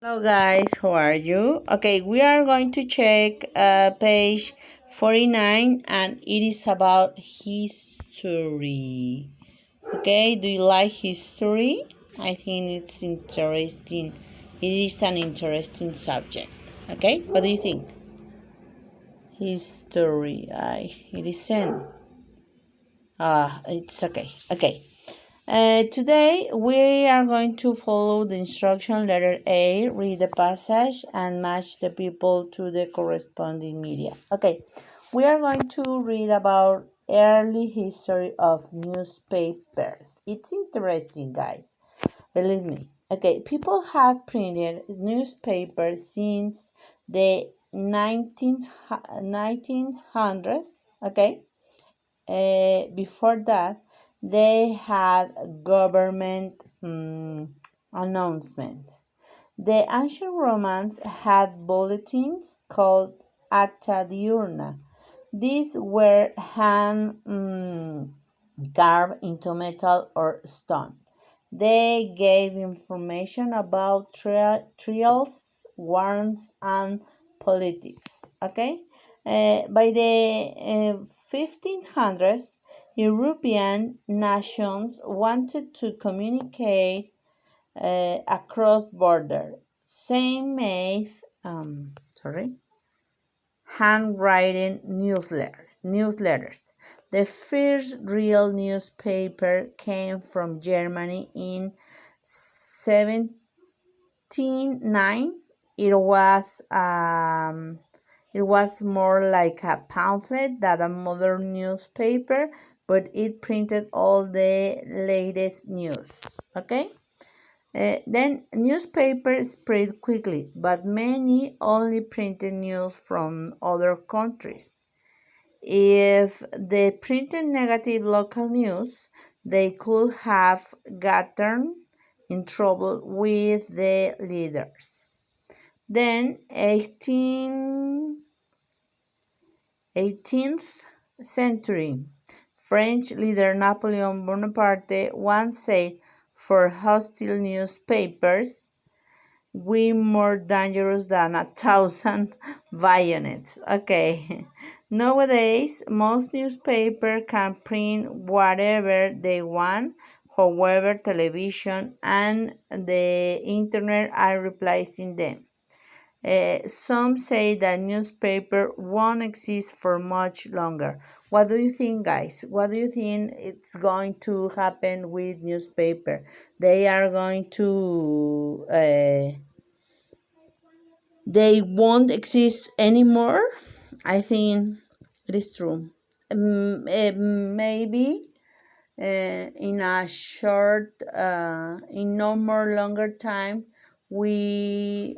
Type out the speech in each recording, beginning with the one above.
Hello guys, how are you? Okay, we are going to check page 49 and it is about history. Okay, do you like history? I think it's interesting. It is an interesting subject. Okay, what do you think? History. It isn't. It's okay. Okay. Today we are going to follow the instruction letter A, read the passage, and match the people to the corresponding media. Okay, we are going to read about early history of newspapers. It's interesting, guys. Believe me. Okay, people have printed newspapers since the 1900s. Okay, before that, they had government announcements. The ancient Romans had bulletins called acta diurna. These were hand carved into metal or stone. They gave information about trials, warrants, and politics. Okay, by the 1500s, European nations wanted to communicate across border. Same made, sorry, handwriting newsletters. The first real newspaper came from Germany in 1709. It was more like a pamphlet than a modern newspaper, but it printed all the latest news. Okay? Then newspapers spread quickly, but many only printed news from other countries. If they printed negative local news, they could have gotten in trouble with the leaders. Then 18th century, French leader Napoleon Bonaparte once said, for hostile newspapers, we more dangerous than 1,000 bayonets. Okay. Nowadays, most newspapers can print whatever they want. However, television and the internet are replacing them. Some say that newspaper won't exist for much longer. What do you think, guys? What do you think it's going to happen with newspaper? They are going to they won't exist anymore. I think it is true. Maybe in a short, in no more longer time, we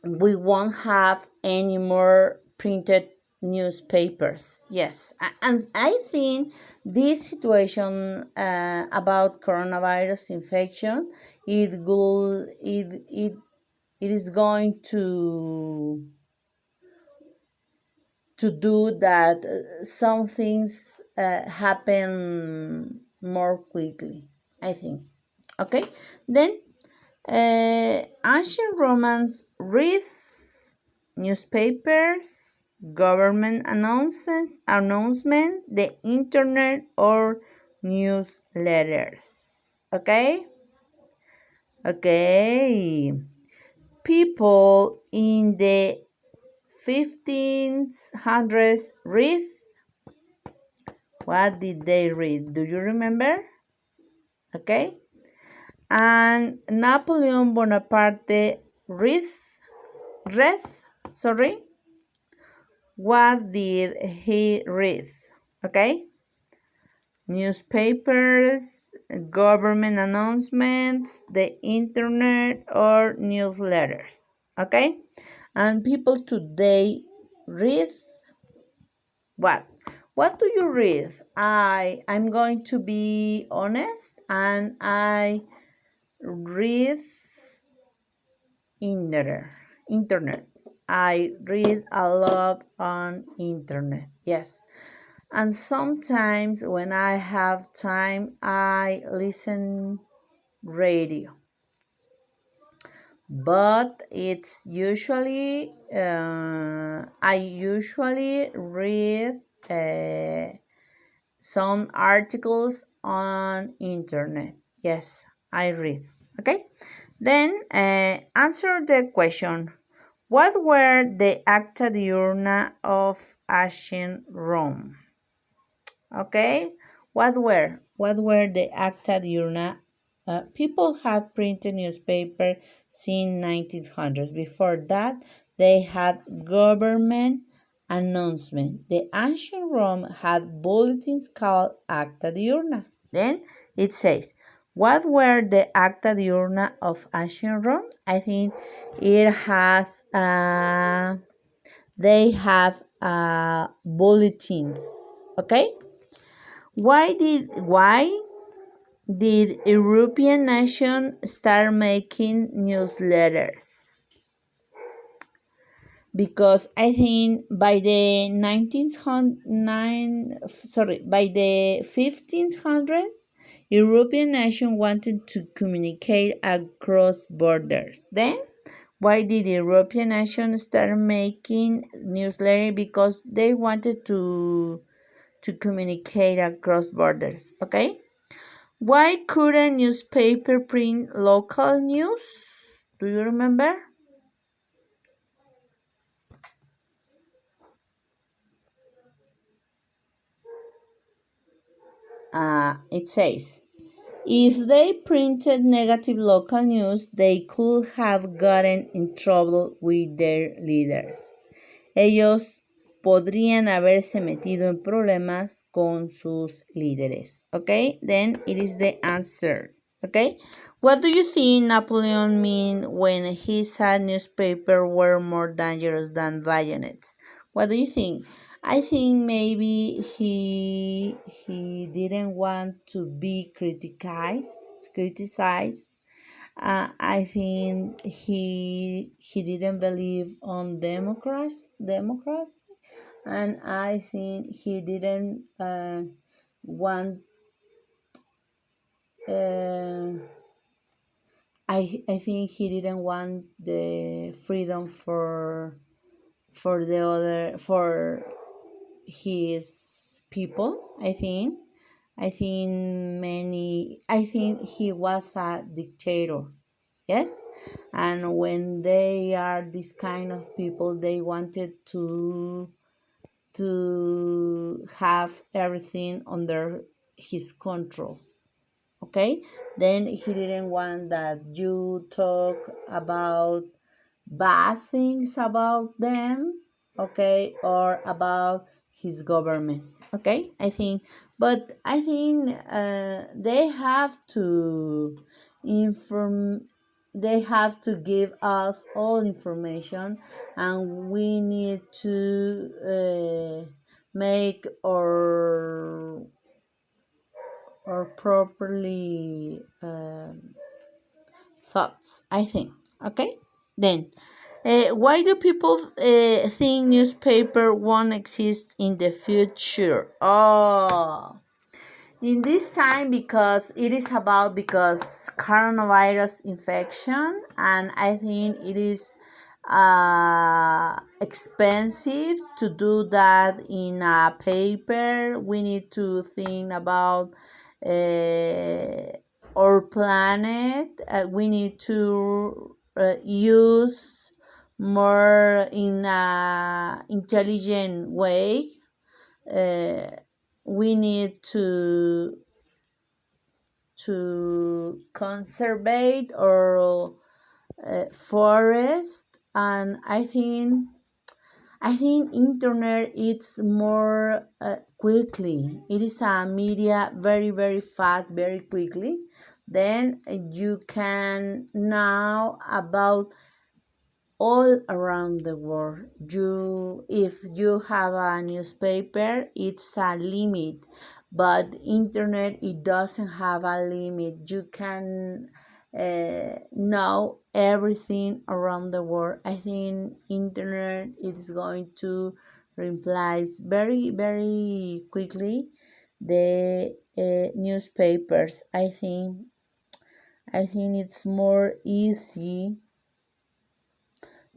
won't have any more printed newspapers. Yes, and I think this situation about coronavirus infection, it is going to do that some things happen more quickly, I think. Okay, then ancient Romans read newspapers, government announcement, the internet, or newsletters. Okay? Okay. People in the 1500s read. What did they read? Do you remember? Okay. And Napoleon Bonaparte read, sorry. What did he read? Okay. Newspapers, government announcements, the internet, or newsletters. Okay. And people today read what? What do you read? I'm going to be honest, and I read internet. I read a lot on internet. Yes. And sometimes when I have time, I listen radio. but it's usually I usually read some articles on internet. Yes, I read. Okay. Then answer the question. What were the acta diurna of ancient Rome? Okay, what were the acta diurna? People had printed newspaper since 1900s. Before that, they had government announcement. The ancient Rome had bulletins called acta diurna. Then it says, what were the acta diurna of ancient Rome? I think it has they have bulletins. Okay. Why did European nations start making newsletters? Because I think by the 1500s, European nations wanted to communicate across borders. Then, why did European nations start making newsletters? Because they wanted to communicate across borders. Okay. Why couldn't newspaper print local news? Do you remember? It says, if they printed negative local news, they could have gotten in trouble with their leaders. Ellos podrían haberse metido en problemas con sus líderes. Okay, then it is the answer. Okay, what do you think Napoleon mean when he said newspapers were more dangerous than bayonets? What do you think? I think maybe he didn't want to be criticized. I think he didn't believe on democracy, and I think he didn't want. I think he didn't want the freedom for the other for his people. I think he was a dictator. Yes, and when they are this kind of people, they wanted to have everything under his control. Okay, then he didn't want that you talk about bad things about them, okay, or about his government. Okay, I think they have to inform they have to give us all information, and we need to make or properly thoughts, I think. Okay, then why do people think newspaper won't exist in the future? Oh, in this time, because it is about because coronavirus infection, and I think it is expensive to do that in a paper. We need to think about uh, our planet. We need to use more in a intelligent way. uh, we need to conserve our forest, and I think internet it's more quickly. It is a media very very fast, very quickly. Then you can know about all around the world. If you have a newspaper, it's a limit, but internet it doesn't have a limit. You can know everything around the world. I think internet is going to replace very very quickly the newspapers. I think it's more easy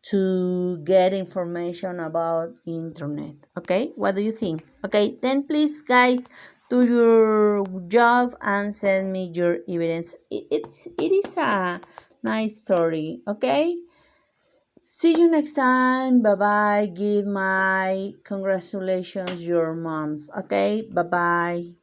to get information about internet. Okay, what do you think? Okay, then please guys, do your job and send me your evidence. It is a nice story. Okay, see you next time. Bye bye. Give my congratulations your moms. Okay, bye bye.